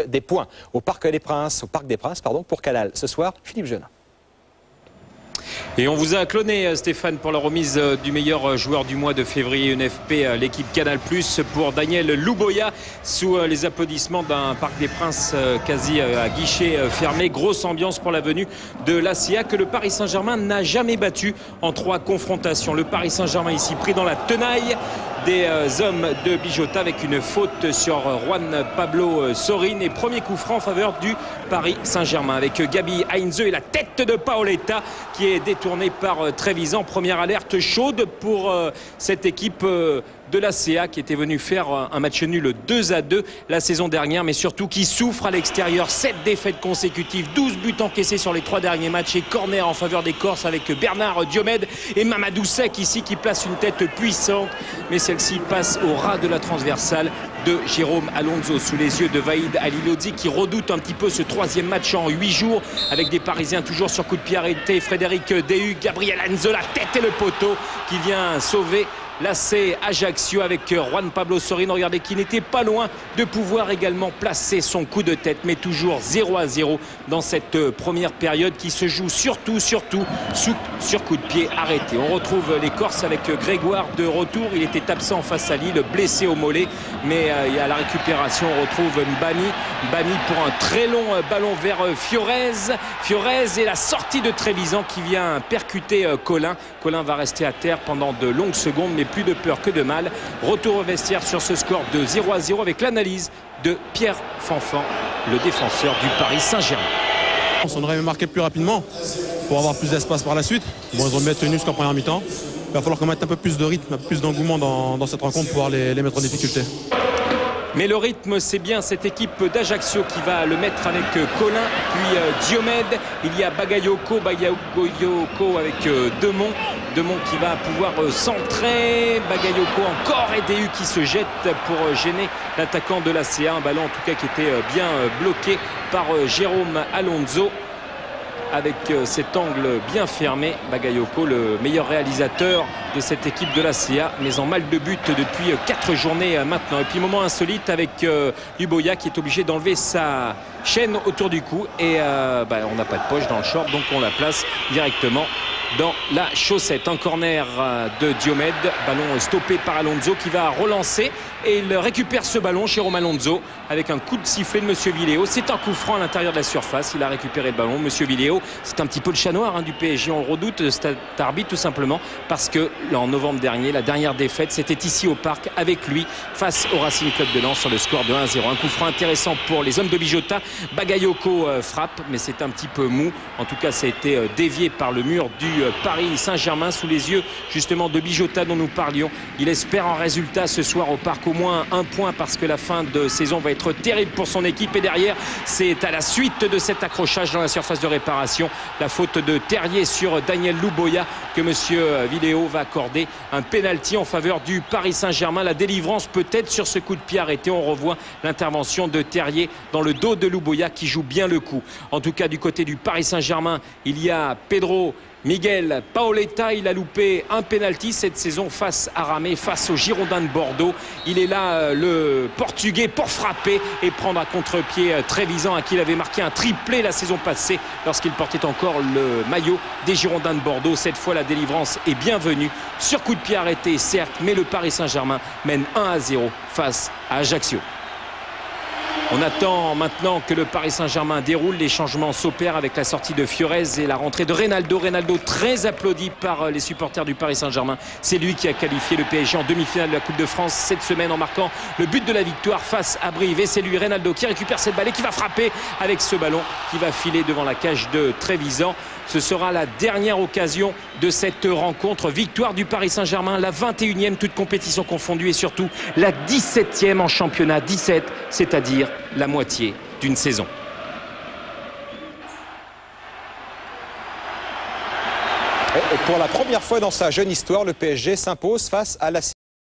des points au Parc des Princes, pour Canal. Ce soir, Philippe Genin. Et on vous a cloné, Stéphane, pour la remise du meilleur joueur du mois de février UNFP, l'équipe Canal+, pour Daniel Louboya, sous les applaudissements d'un Parc des Princes quasi à guichet fermé. Grosse ambiance pour la venue de l'ACA que le Paris Saint-Germain n'a jamais battu en 3 confrontations. Le Paris Saint-Germain ici pris dans la tenaille des hommes de Bijota avec une faute sur Juan Pablo Sorin et premier coup franc en faveur du Paris Saint-Germain avec Gabi Heinze et la tête de Paoletta qui est détournée par Trevisan. Première alerte chaude pour cette équipe de l'ACA qui était venue faire un match nul 2-2 la saison dernière, mais surtout qui souffre à l'extérieur. 7 défaites consécutives, 12 buts encaissés sur les 3 derniers matchs et corner en faveur des Corses avec Bernard Diomède et Mamadou Seck ici qui place une tête puissante, mais celle-ci passe au ras de la transversale de Jérôme Alonso sous les yeux de Vaïd Alilodzi qui redoute un petit peu ce 3e match en 8 jours avec des Parisiens toujours sur coup de pied arrêté. Frédéric Dehu, Gabriel Heinze, la tête et le poteau qui vient sauver l'AC Ajaccio avec Juan Pablo Sorin, regardez, qui n'était pas loin de pouvoir également placer son coup de tête, mais toujours 0-0 dans cette première période qui se joue surtout sur coup de pied arrêté. On retrouve les Corses avec Grégoire de retour, il était absent face à Lille, blessé au mollet, mais à la récupération on retrouve Mbami pour un très long ballon vers Fiorez et la sortie de Trevisan qui vient percuter Colin va rester à terre pendant de longues secondes, mais plus de peur que de mal. Retour au vestiaire sur ce score de 0-0 avec l'analyse de Pierre Fanfan, le défenseur du Paris Saint-Germain. On aurait marqué plus rapidement pour avoir plus d'espace par la suite. Bon, ils ont bien tenu jusqu'en première mi-temps. Il va falloir qu'on mette un peu plus de rythme, un peu plus d'engouement dans cette rencontre pour pouvoir les mettre en difficulté. Mais le rythme, c'est bien cette équipe d'Ajaccio qui va le mettre avec Colin, puis Diomède. Il y a Bagayoko avec Demont qui va pouvoir centrer. Bagayoko encore et Dehu qui se jette pour gêner l'attaquant de l'ACA. Un ballon en tout cas qui était bien bloqué par Jérôme Alonso. Avec cet angle bien fermé, Bagayoko, le meilleur réalisateur de cette équipe de l'ACA, mais en mal de but depuis 4 journées maintenant. Et puis moment insolite avec Louboya qui est obligé d'enlever sa chaîne autour du cou et on n'a pas de poche dans le short, donc on la place directement dans la chaussette. Un corner de Diomède, ballon stoppé par Alonso qui va relancer et il récupère ce ballon, Jérôme Alonso, avec un coup de sifflet de Monsieur Villéo. C'est un coup franc à l'intérieur de la surface, il a récupéré le ballon. Monsieur Villéo, c'est un petit peu le chat noir du PSG, on le redoute cet arbitre tout simplement parce que en novembre dernier, la dernière défaite, c'était ici au Parc avec lui face au Racing Club de Lens sur le score de 1-0. Un coup franc intéressant pour les hommes de Bijota. Bagayoko frappe, mais c'est un petit peu mou. En tout cas, ça a été dévié par le mur du Paris Saint-Germain sous les yeux justement de Bijota dont nous parlions. Il espère un résultat ce soir au Parc, au moins 1 point, parce que la fin de saison va être terrible pour son équipe. Et derrière, c'est à la suite de cet accrochage dans la surface de réparation, la faute de Terrier sur Daniel Louboya, que Monsieur Villéo va accorder un pénalty en faveur du Paris Saint-Germain. La délivrance peut-être sur ce coup de pied arrêté. On revoit l'intervention de Terrier dans le dos de Louboya qui joue bien le coup. En tout cas, du côté du Paris Saint-Germain, il y a Pedro Miguel Paoletta, il a loupé un pénalty cette saison face à Ramé, face aux Girondins de Bordeaux. Il est là, le Portugais, pour frapper et prendre à contre-pied Trevisan, à qui il avait marqué un triplé la saison passée lorsqu'il portait encore le maillot des Girondins de Bordeaux. Cette fois, la délivrance est bienvenue. Sur coup de pied arrêté, certes, mais le Paris Saint-Germain mène 1-0 face à Ajaccio. On attend maintenant que le Paris Saint-Germain déroule. Les changements s'opèrent avec la sortie de Fiorez et la rentrée de Reynaldo. Reynaldo très applaudi par les supporters du Paris Saint-Germain. C'est lui qui a qualifié le PSG en demi-finale de la Coupe de France cette semaine en marquant le but de la victoire face à Brive. Et c'est lui, Reynaldo, qui récupère cette balle et qui va frapper avec ce ballon qui va filer devant la cage de Trevisan. Ce sera la dernière occasion de cette rencontre. Victoire du Paris Saint-Germain, la 21e, toute compétition confondue, et surtout la 17e en championnat. 17, c'est-à-dire la moitié d'une saison. Et pour la première fois dans sa jeune histoire, le PSG s'impose face à la